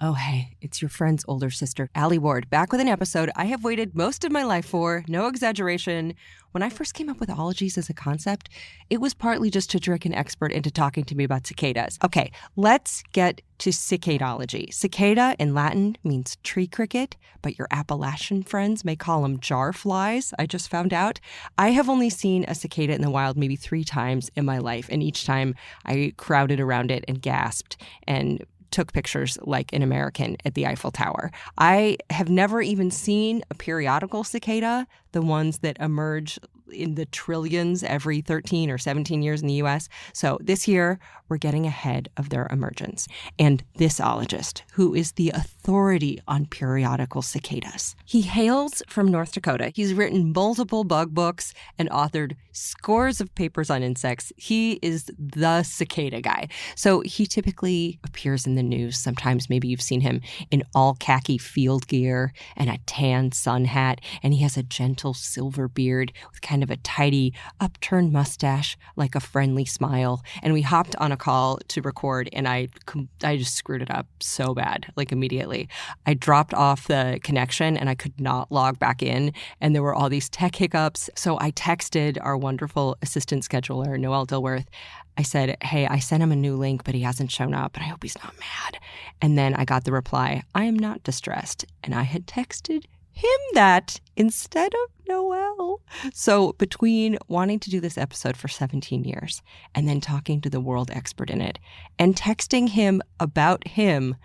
Oh, hey, it's your friend's older sister, Alie Ward, back with an episode I have waited most of my life for, no exaggeration. When I first came up with ologies as a concept, it was partly just to trick an expert into talking to me about cicadas. Okay, let's get to cicadology. Cicada in Latin means tree cricket, but your Appalachian friends may call them jar flies, I just found out. I have only seen a cicada in the wild maybe 3 times in my life, and each time I crowded around it and gasped and took pictures like an American at the Eiffel Tower. I have never even seen a periodical cicada, the ones that emerge in the trillions every 13 or 17 years in the US. So this year, we're getting ahead of their emergence. And this ologist, who is the authority on periodical cicadas, he hails from North Dakota. He's written multiple bug books and authored scores of papers on insects. He is the cicada guy. So he typically appears in the news. Sometimes maybe you've seen him in all khaki field gear and a tan sun hat, and he has a gentle silver beard with kind of a tidy upturned mustache, like a friendly smile. And we hopped on a call to record, and I just screwed it up so bad, like immediately. I dropped off the connection and I could not log back in, and there were all these tech hiccups. So I texted our wonderful assistant scheduler, Noelle Dilworth. I said, hey, I sent him a new link, but he hasn't shown up, and I hope he's not mad. And then I got the reply, I am not distressed. And I had texted him that instead of Noelle. So between wanting to do this episode for 17 years and then talking to the world expert in it and texting him about him,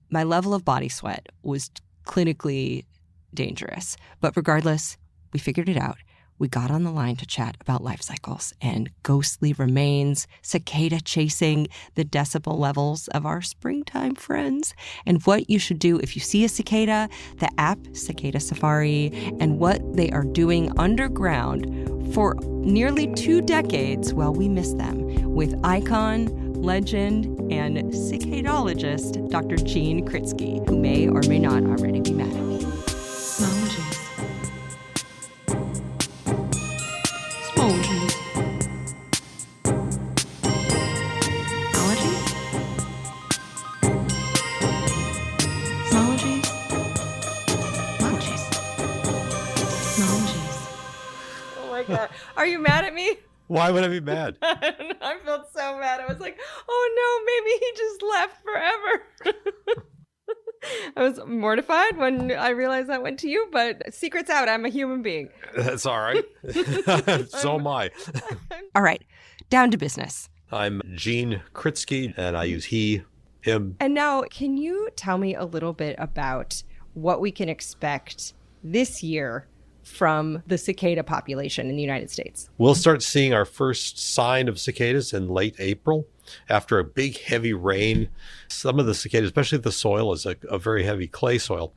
my level of body sweat was clinically dangerous. But regardless, we figured it out. We got on the line to chat about life cycles and ghostly remains, cicada chasing, the decibel levels of our springtime friends, and what you should do if you see a cicada, the app Cicada Safari, and what they are doing underground for nearly 2 decades while we miss them, with icon, legend, and cicadologist Dr. Gene Kritsky, who may or may not already be mad at me. Smologies. Smologies. Ologies? Smologies? Smologies. Smologies. Oh my God. Are you mad at me? Why would I be mad? I don't know. I felt so bad. I was like, oh no, maybe he just left forever. I was mortified when I realized that went to you, but secret's out. I'm a human being. That's all right. So am I. All right, down to business. I'm Gene Kritsky, and I use he, him. And now, can you tell me a little bit about what we can expect this year from the cicada population in the United States? We'll start seeing our first sign of cicadas in late April. After a big, heavy rain, some of the cicadas, especially if the soil is a very heavy clay soil,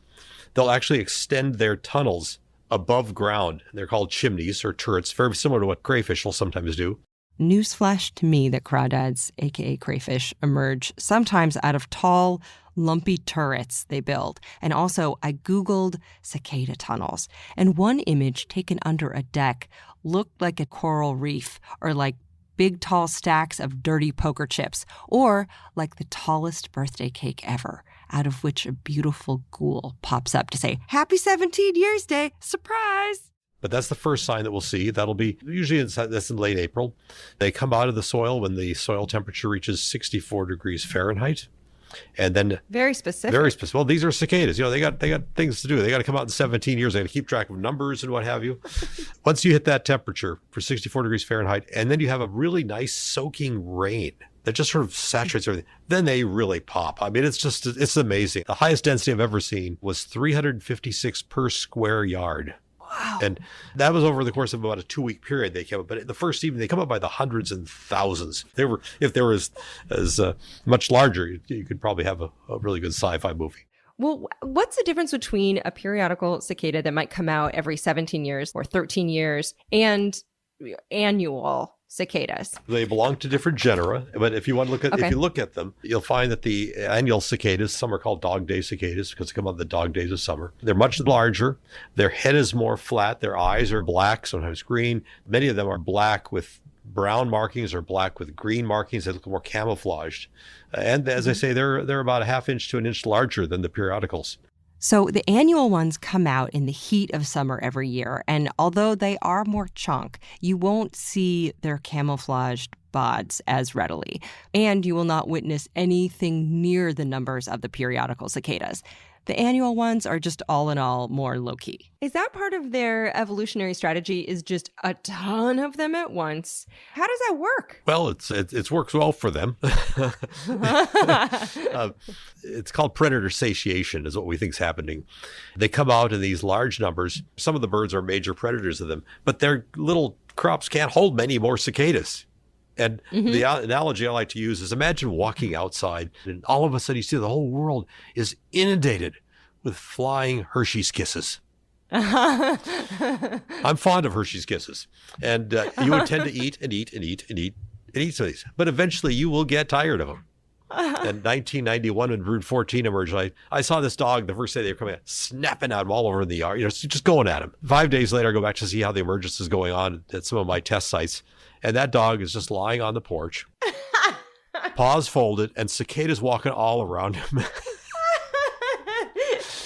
they'll actually extend their tunnels above ground. They're called chimneys or turrets, very similar to what crayfish will sometimes do. Newsflash to me that crawdads, aka crayfish, emerge sometimes out of tall, lumpy turrets they build. And also, I Googled cicada tunnels, and one image taken under a deck looked like a coral reef, or like big tall stacks of dirty poker chips, or like the tallest birthday cake ever, out of which a beautiful ghoul pops up to say, Happy 17 Years Day, surprise! But that's the first sign that we'll see. That'll be usually that's in late April. They come out of the soil when the soil temperature reaches 64 degrees Fahrenheit. And then very specific. Well, these are cicadas. You know, they got things to do. They got to come out in 17 years. They got to keep track of numbers and what have you. Once you hit that temperature for 64 degrees Fahrenheit, and then you have a really nice soaking rain that just sort of saturates everything, then they really pop. I mean, it's amazing. The highest density I've ever seen was 356 per square yard. Wow. And that was over the course of about a 2-week period they came up. But the first evening, they come up by the hundreds and thousands. If they were as much larger, you could probably have a really good sci-fi movie. Well, what's the difference between a periodical cicada that might come out every 17 years or 13 years and annual cicadas? They belong to different genera, but if you want to look at if you look at them, you'll find that the annual cicadas, some are called dog day cicadas because they come on the dog days of summer. They're much larger. Their head is more flat. Their eyes are black, sometimes green. Many of them are black with brown markings or black with green markings. They look more camouflaged. And as I say, they're about a half inch to an inch larger than the periodicals. So the annual ones come out in the heat of summer every year, and although they are more chunk, you won't see their camouflaged bods as readily, and you will not witness anything near the numbers of the periodical cicadas. The annual ones are just all in all more low-key. Is that part of their evolutionary strategy, is just a ton of them at once? How does that work? Well, it works well for them. It's called predator satiation is what we think is happening. They come out in these large numbers. Some of the birds are major predators of them, but their little crops can't hold many more cicadas. And the analogy I like to use is imagine walking outside and all of a sudden you see the whole world is inundated with flying Hershey's Kisses. I'm fond of Hershey's Kisses. And you would tend to eat and eat and eat and eat and eat some of these. But eventually you will get tired of them. In 1991, when Brood 14 emerged, I saw this dog the first day they were coming out, snapping at him all over in the yard, just going at him. 5 days later, I go back to see how the emergence is going on at some of my test sites. And that dog is just lying on the porch, paws folded, and cicadas walking all around him.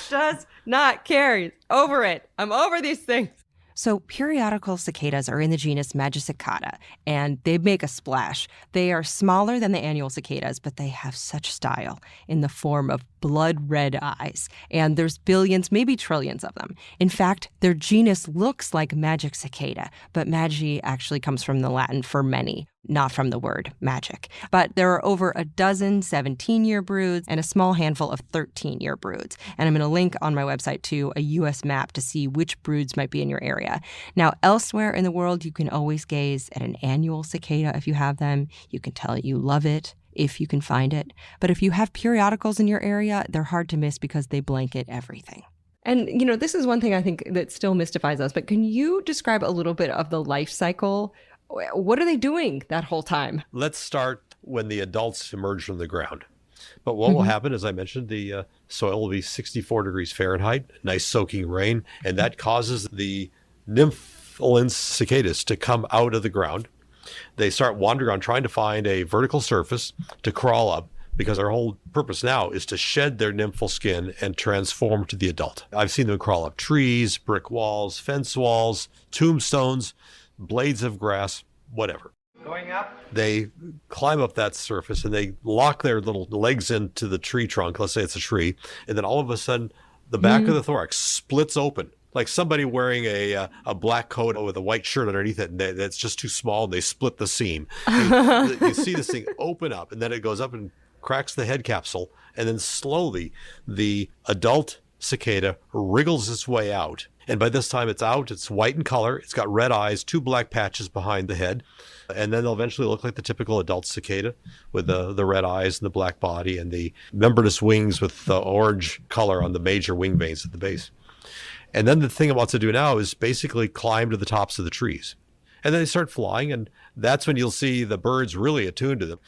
Does not care. Over it. I'm over these things. So periodical cicadas are in the genus Magicicada, and they make a splash. They are smaller than the annual cicadas, but they have such style in the form of blood red eyes. And there's billions, maybe trillions of them. In fact, their genus looks like magic cicada, but magi actually comes from the Latin for many, not from the word magic. But there are over a dozen 17-year broods and a small handful of 13-year broods. And I'm going to link on my website to a U.S. map to see which broods might be in your area. Now, elsewhere in the world, you can always gaze at an annual cicada if you have them. You can tell you love it if you can find it. But if you have periodicals in your area, they're hard to miss because they blanket everything. And, this is one thing I think that still mystifies us. But can you describe a little bit of the life cycle? What are they doing that whole time? Let's start when the adults emerge from the ground. But what will happen, as I mentioned, the soil will be 64 degrees Fahrenheit, nice soaking rain, and that causes the nymphaean cicadas to come out of the ground. They start wandering around trying to find a vertical surface to crawl up, because our whole purpose now is to shed their nymphal skin and transform to the adult. I've seen them crawl up trees, brick walls, fence walls, tombstones, blades of grass, whatever. Going up. They climb up that surface and they lock their little legs into the tree trunk. Let's say it's a tree. And then all of a sudden, the back of the thorax splits open. Like somebody wearing a black coat with a white shirt underneath it, and that's just too small, and they split the seam. You see this thing open up, and then it goes up and cracks the head capsule, and then slowly the adult cicada wriggles its way out. And by this time it's out, it's white in color, it's got red eyes, 2 black patches behind the head, and then they'll eventually look like the typical adult cicada with the red eyes and the black body and the membranous wings with the orange color on the major wing veins at the base. And then the thing it wants to do now is basically climb to the tops of the trees. And then they start flying, and that's when you'll see the birds really attuned to them.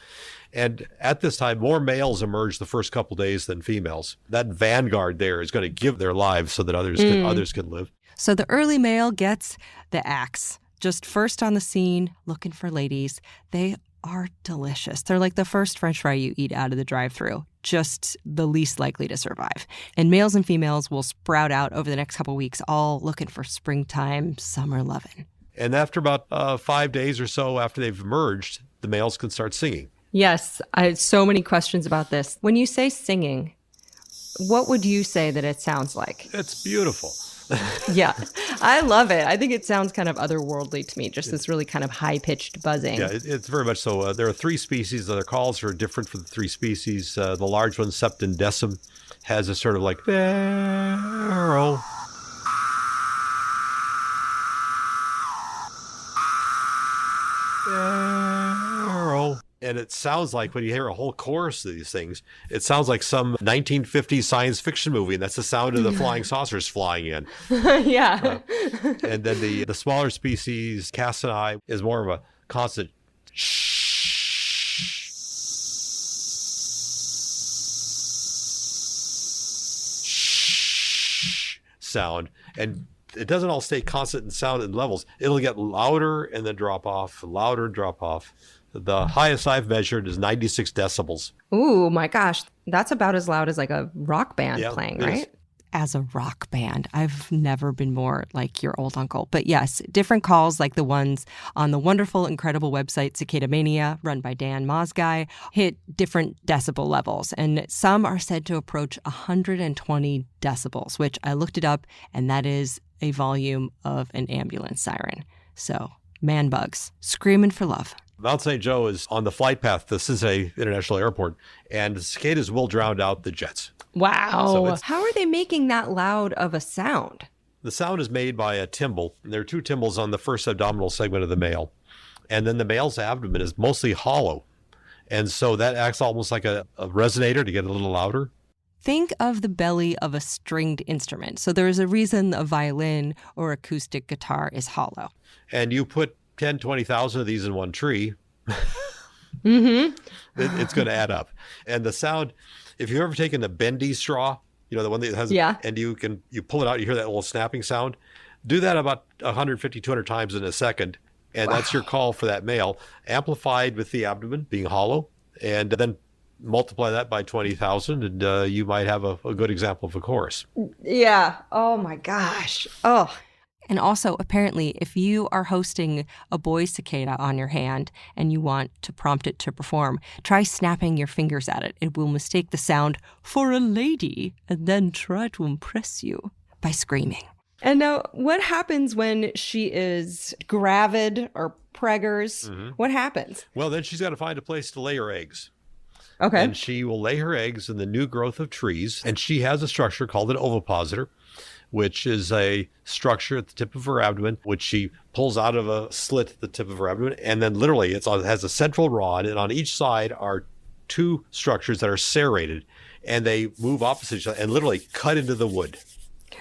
And at this time, more males emerge the first couple days than females. That vanguard there is going to give their lives so that others can live. So the early male gets the axe, just first on the scene, looking for ladies. They are delicious. They're like the first French fry you eat out of the drive-thru, just the least likely to survive. And males and females will sprout out over the next couple weeks, all looking for springtime, summer lovin'. And after about 5 days or so after they've emerged, the males can start singing. Yes, I had so many questions about this. When you say singing, what would you say that it sounds like? It's beautiful. Yeah, I love it. I think it sounds kind of otherworldly to me, just this really kind of high-pitched buzzing. Yeah, it's very much so. There are 3 species. Their calls are different for the 3 species. The large one, septendecim, has a sort of like barrel. Barrel. And it sounds like, when you hear a whole chorus of these things, it sounds like some 1950s science fiction movie, and that's the sound of the flying saucers flying in. Yeah. And then the smaller species, cassini, is more of a constant shh sound. And it doesn't all stay constant in sound and levels. It'll get louder and then drop off, louder and drop off. The highest I've measured is 96 decibels. Ooh, my gosh. That's about as loud as like a rock band playing, right? As a rock band, I've never been more like your old uncle. But yes, different calls like the ones on the wonderful, incredible website Cicada Mania, run by Dan Mosguy, hit different decibel levels. And some are said to approach 120 decibels, which I looked it up, and that is a volume of an ambulance siren. So, man bugs, screaming for love. Mount St. Joe is on the flight path to Cincinnati International Airport, and the cicadas will drown out the jets. Wow. So how are they making that loud of a sound? The sound is made by a timbal. There are two timbals on the first abdominal segment of the male. And then the male's abdomen is mostly hollow. And so that acts almost like a resonator to get a little louder. Think of the belly of a stringed instrument. So there's a reason a violin or acoustic guitar is hollow. And you put 10, 20,000 of these in one tree, it's going to add up. And the sound, if you've ever taken a bendy straw, you know, the one that has, and you pull it out, you hear that little snapping sound, do that about 150, 200 times in a second. And that's your call for that male, amplified with the abdomen being hollow, and then multiply that by 20,000 and you might have a good example of a chorus. Yeah. Oh my gosh. Oh. And also, apparently, if you are hosting a boy cicada on your hand and you want to prompt it to perform, try snapping your fingers at it. It will mistake the sound for a lady and then try to impress you by screaming. And now, what happens when she is gravid or preggers? What happens? Well, then she's got to find a place to lay her eggs. Okay. And she will lay her eggs in the new growth of trees. And she has a structure called an ovipositor, which is a structure at the tip of her abdomen, which she pulls out of a slit at the tip of her abdomen. And then literally it has a central rod, and on each side are two structures that are serrated, and they move opposite each other and literally cut into the wood. Wow.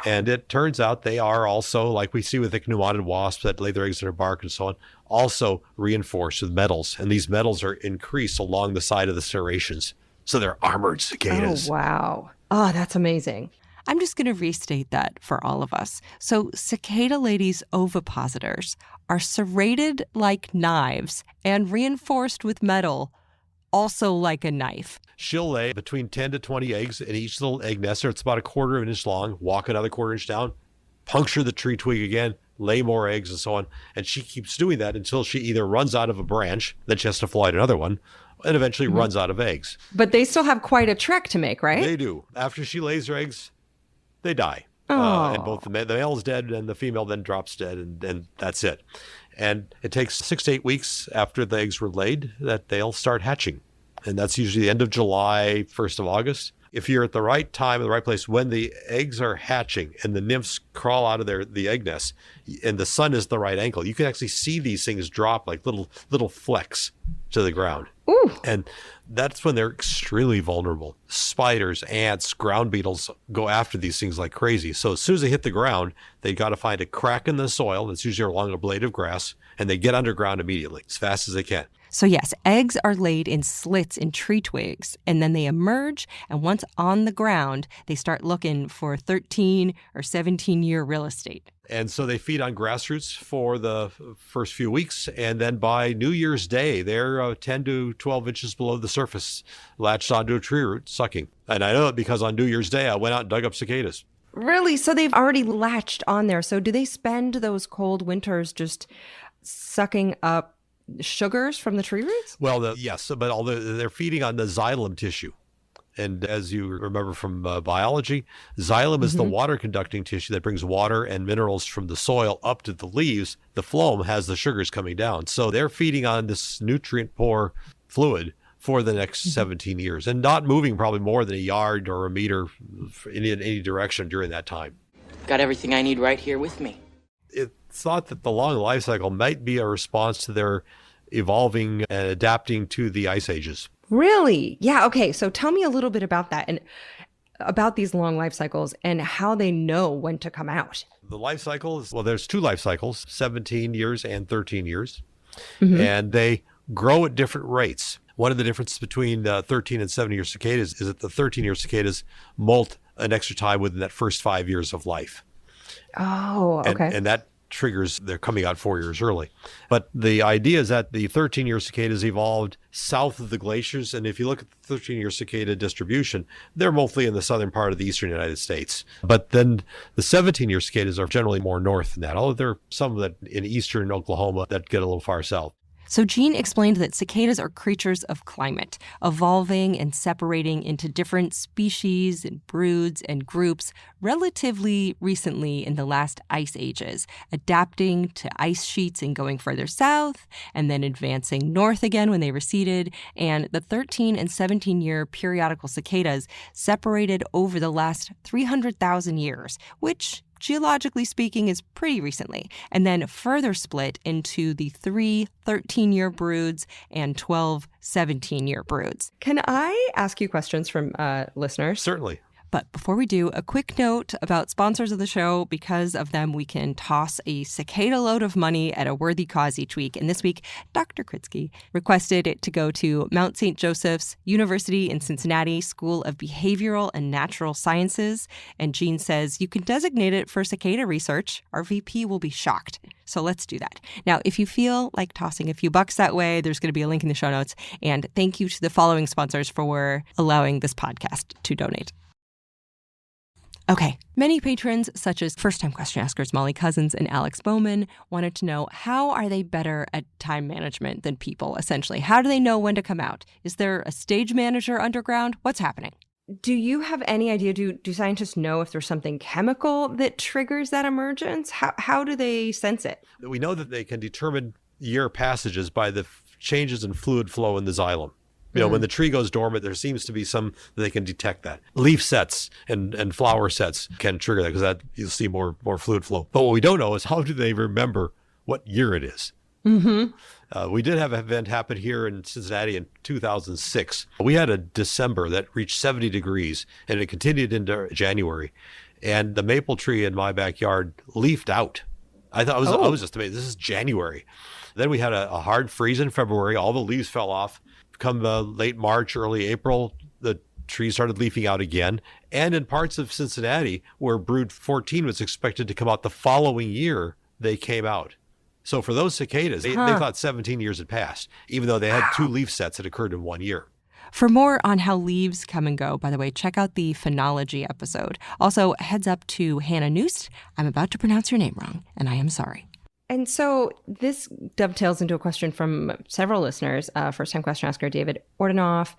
And it turns out they are also, like we see with the pneumotid wasps that lay their eggs in their bark and so on, also reinforced with metals. And these metals are increased along the side of the serrations. So they're armored cicadas. Oh, wow. Oh, that's amazing. I'm just going to restate that for all of us. So cicada ladies' ovipositors are serrated like knives and reinforced with metal, also like a knife. She'll lay between 10 to 20 eggs in each little egg nester. It's about 1/4 of an inch long, walk another 1/4 inch down, puncture the tree twig again, lay more eggs and so on. And she keeps doing that until she either runs out of a branch, then she has to fly to another one, and eventually runs out of eggs. But they still have quite a trek to make, right? They do. After she lays her eggs, they die. And both the male is dead and the female then drops dead, and that's it. And it takes 6 to 8 weeks after the eggs were laid that they'll start hatching. And that's usually the end of July, 1st of August. If you're at the right time, in the right place, when the eggs are hatching and the nymphs crawl out of the egg nest and the sun is the right angle, you can actually see these things drop like little flecks to the ground. Ooh. And that's when they're extremely vulnerable. Spiders, ants, ground beetles go after these things like crazy. So as soon as they hit the ground, they got to find a crack in the soil that's usually along a blade of grass, and they get underground immediately as fast as they can. So yes, eggs are laid in slits in tree twigs, and then they emerge, and once on the ground, they start looking for 13 or 17-year real estate. And so they feed on grass roots for the first few weeks, and then by New Year's Day, they're 10 to 12 inches below the surface, latched onto a tree root, sucking. And I know it because on New Year's Day, I went out and dug up cicadas. Really? So they've already latched on there. So do they spend those cold winters just sucking up sugars from the tree roots? Well, yes, but they're feeding on the xylem tissue. And as you remember from biology, xylem is the water conducting tissue that brings water and minerals from the soil up to the leaves. The phloem has the sugars coming down. So they're feeding on this nutrient poor fluid for the next 17 years and not moving probably more than a yard or a meter in any direction during that time. Got everything I need right here with me. It's thought that the long life cycle might be a response to their evolving and adapting to the ice ages. Really? Yeah. Okay. So tell me a little bit about that and about these long life cycles and how they know when to come out. The life cycle is, well, there's 2 life cycles, 17 years and 13 years. And they grow at different rates. One of the differences between 13 and 7-year cicadas is that the 13-year cicadas molt an extra time within that first 5 years of life. Oh, okay. And that triggers they're coming out 4 years early. But the idea is that the 13-year cicadas evolved south of the glaciers. And if you look at the 13-year cicada distribution, they're mostly in the southern part of the eastern United States. But then the 17-year cicadas are generally more north than that, although there are some that in eastern Oklahoma that get a little far south. So Gene explained that cicadas are creatures of climate, evolving and separating into different species and broods and groups relatively recently in the last ice ages, adapting to ice sheets and going further south, and then advancing north again when they receded. And the 13 and 17-year periodical cicadas separated over the last 300,000 years, which geologically speaking, is pretty recently, and then further split into the 3 13-year broods and 12 17-year broods. Can I ask you questions from listeners? Certainly. But before we do, a quick note about sponsors of the show. Because of them, we can toss a cicada load of money at a worthy cause each week. And this week, Dr. Kritsky requested it to go to Mount St. Joseph's University in Cincinnati School of Behavioral and Natural Sciences. And Gene says you can designate it for cicada research. Our VP will be shocked. So let's do that. Now, if you feel like tossing a few bucks that way, there's going to be a link in the show notes. And thank you to the following sponsors for allowing this podcast to donate. Okay, many patrons, such as first-time question askers Molly Cousins and Alex Bowman, wanted to know how are they better at time management than people, essentially? How do they know when to come out? Is there a stage manager underground? What's happening? Do you have any idea, do scientists know if there's something chemical that triggers that emergence? How do they sense it? We know that they can determine year passages by the changes in fluid flow in the xylem. You know, when the tree goes dormant, there seems to be some that they can detect that. Leaf sets and flower sets can trigger that because that you'll see more fluid flow. But what we don't know is how do they remember what year it is? Mm-hmm. We did have an event happen here in Cincinnati in 2006. We had a December that reached 70 degrees and it continued into January. And the maple tree in my backyard leafed out. I was just amazed. This is January. Then we had a hard freeze in February. All the leaves fell off. Come late March, early April, the trees started leafing out again. And in parts of Cincinnati, where brood 14 was expected to come out the following year, they came out. So for those cicadas, they thought 17 years had passed, even though they had 2 leaf sets that occurred in 1 year. For more on how leaves come and go, by the way, check out the phenology episode. Also, heads up to Hannah Noost. I'm about to pronounce your name wrong, and I am sorry. And so this dovetails into a question from several listeners. First-time question asker David Ordenoff,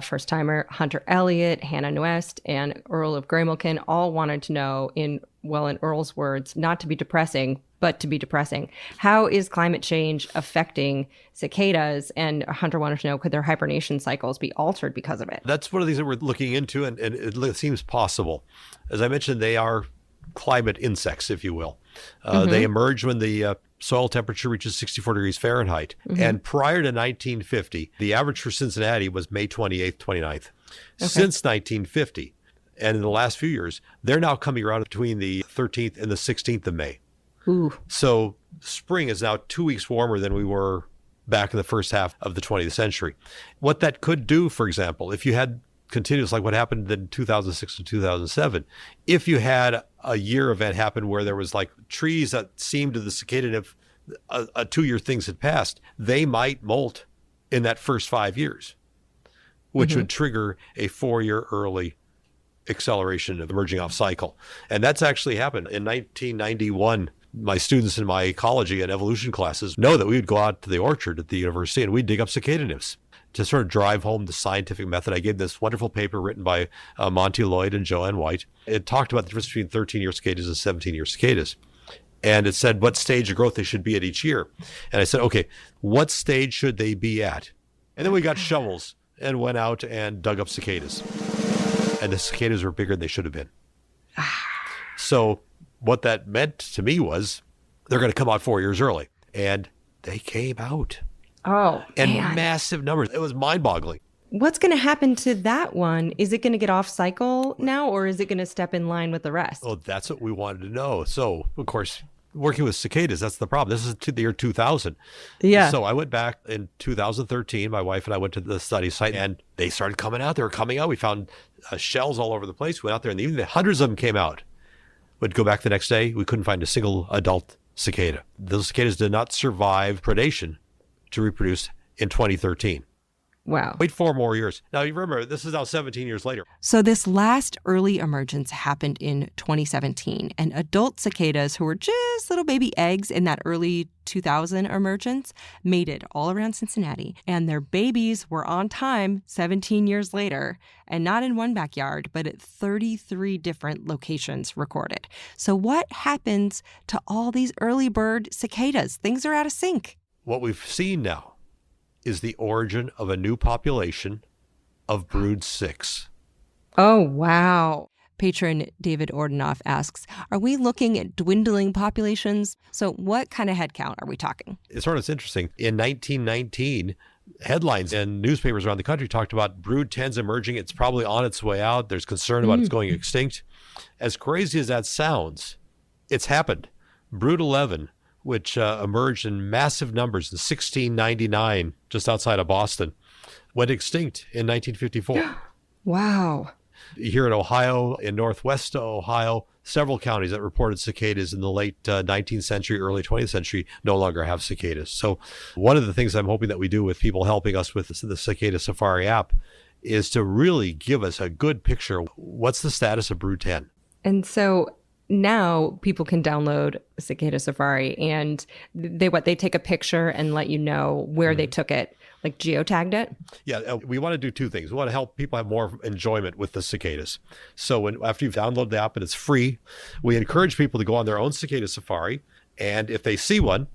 first-timer Hunter Elliott, Hannah Nuest, and Earl of Graymilkin all wanted to know, in Earl's words, not to be depressing, but to be depressing. How is climate change affecting cicadas? And Hunter wanted to know, could their hibernation cycles be altered because of it? That's one of the things that we're looking into, and it seems possible. As I mentioned, they are climate insects, if you will. They emerge when the soil temperature reaches 64 degrees Fahrenheit. And prior to 1950, the average for Cincinnati was May 28th, 29th. Okay. Since 1950, and in the last few years, they're now coming around between the 13th and the 16th of May. Ooh. So spring is now 2 weeks warmer than we were back in the first half of the 20th century. What that could do, for example, if you had continuous, like what happened in 2006 and 2007, if you had a year event happen where there was like trees that seemed to the cicada, if a 2-year things had passed, they might molt in that first 5 years, which would trigger a 4-year early acceleration of emerging off cycle. And that's actually happened. In 1991, my students in my ecology and evolution classes know that we would go out to the orchard at the university and we'd dig up cicada nymphs. To sort of drive home the scientific method, I gave this wonderful paper written by Monty Lloyd and Joanne White. It talked about the difference between 13-year cicadas and 17-year cicadas. And it said what stage of growth they should be at each year. And I said, okay, what stage should they be at? And then we got shovels and went out and dug up cicadas. And the cicadas were bigger than they should have been. So what that meant to me was they're going to come out 4 years early. And they came out. Oh, and man. Massive numbers. It was mind-boggling. What's going to happen to that one? Is it going to get off cycle now, or is it going to step in line with the rest? Well, that's what we wanted to know. So, of course, working with cicadas, that's the problem. This is the year 2000. Yeah. So I went back in 2013. My wife and I went to the study site, and they started coming out. They were coming out. We found shells all over the place. We went out there, and even hundreds of them came out. We'd go back the next day, we couldn't find a single adult cicada. Those cicadas did not survive predation to reproduce in 2013. Wow. Wait 4 more years. Now, you remember, this is now 17 years later. So this last early emergence happened in 2017, and adult cicadas who were just little baby eggs in that early 2000 emergence mated all around Cincinnati, and their babies were on time 17 years later, and not in one backyard, but at 33 different locations recorded. So what happens to all these early bird cicadas? Things are out of sync. What we've seen now is the origin of a new population of brood 6. Oh, wow. Patron David Ordenoff asks, are we looking at dwindling populations? So what kind of head count are we talking? It's interesting. In 1919, headlines and newspapers around the country talked about brood 10s emerging. It's probably on its way out. There's concern about it's going extinct. As crazy as that sounds, it's happened. Brood 11, which emerged in massive numbers in 1699, just outside of Boston, went extinct in 1954. Wow. Here in Ohio, in northwest Ohio, several counties that reported cicadas in the late 19th century, early 20th century no longer have cicadas. So one of the things I'm hoping that we do with people helping us with the Cicada Safari app is to really give us a good picture. What's the status of brood 10? And so now people can download Cicada Safari, and they take a picture and let you know where they took it, like geotagged it. Yeah, we want to do 2 things. We want to help people have more enjoyment with the cicadas. So after you've downloaded the app and it's free, we encourage people to go on their own Cicada Safari, and if they see one,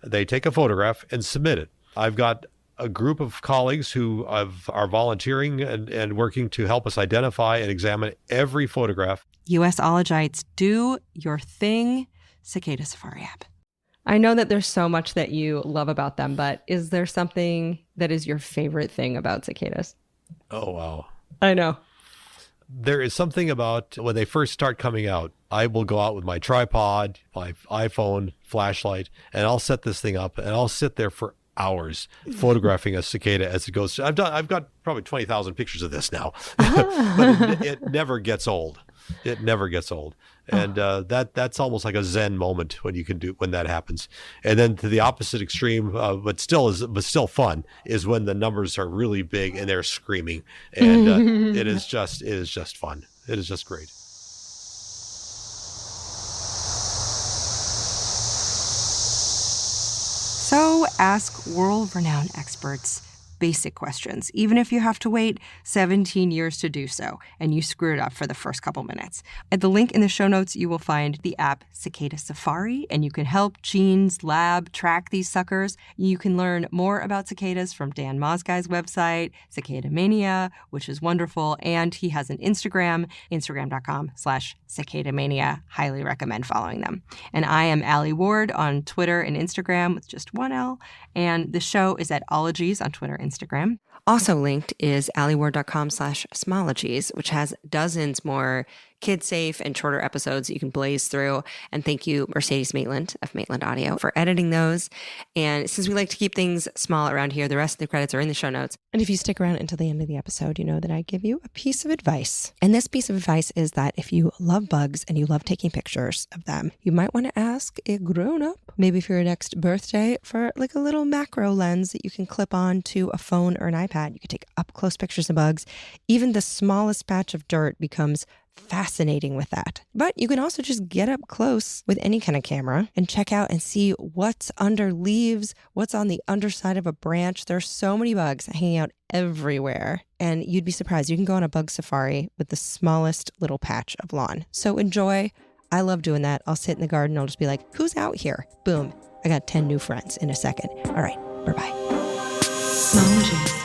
they take a photograph and submit it. I've got a group of colleagues who are volunteering and working to help us identify and examine every photograph. U.S. ologites, do your thing. Cicada Safari app. I know that there's so much that you love about them, but is there something that is your favorite thing about cicadas? Oh, wow. I know. There is something about when they first start coming out, I will go out with my tripod, my iPhone, flashlight, and I'll set this thing up and I'll sit there for hours photographing a cicada as it goes. I've got probably 20,000 pictures of this now, but it never gets old. It never gets old. And that's almost like a Zen moment when that happens. And then to the opposite extreme, but still fun, is when the numbers are really big and they're screaming. And it is just fun. It is just great. So ask world-renowned experts basic questions, even if you have to wait 17 years to do so and you screw it up for the first couple minutes. At the link in the show notes, you will find the app Cicada Safari, and you can help Gene's lab track these suckers. You can learn more about cicadas from Dan Mosguy's website, Cicada Mania, which is wonderful, and he has an Instagram, instagram.com/cicadamania. Highly recommend following them. And I am Alie Ward on Twitter and Instagram with just one L, and the show is at Ologies on Twitter and Instagram. Also linked is alieward.com/Smologies, which has dozens more kid-safe and shorter episodes that you can blaze through. And thank you, Mercedes Maitland of Maitland Audio, for editing those. And since we like to keep things small around here, the rest of the credits are in the show notes. And if you stick around until the end of the episode, you know that I give you a piece of advice. And this piece of advice is that if you love bugs and you love taking pictures of them, you might want to ask a grown-up, maybe for your next birthday, for like a little macro lens that you can clip on to a phone or an iPad. You can take up-close pictures of bugs. Even the smallest patch of dirt becomes fascinating with that. But you can also just get up close with any kind of camera and check out and see what's under leaves, what's on the underside of a branch. There's so many bugs hanging out everywhere, and you'd be surprised. You can go on a bug safari with the smallest little patch of lawn. So enjoy. I love doing that. I'll sit in the garden. I'll just be like, who's out here? Boom. I got 10 new friends in a second. All right. Bye-bye. Smologies.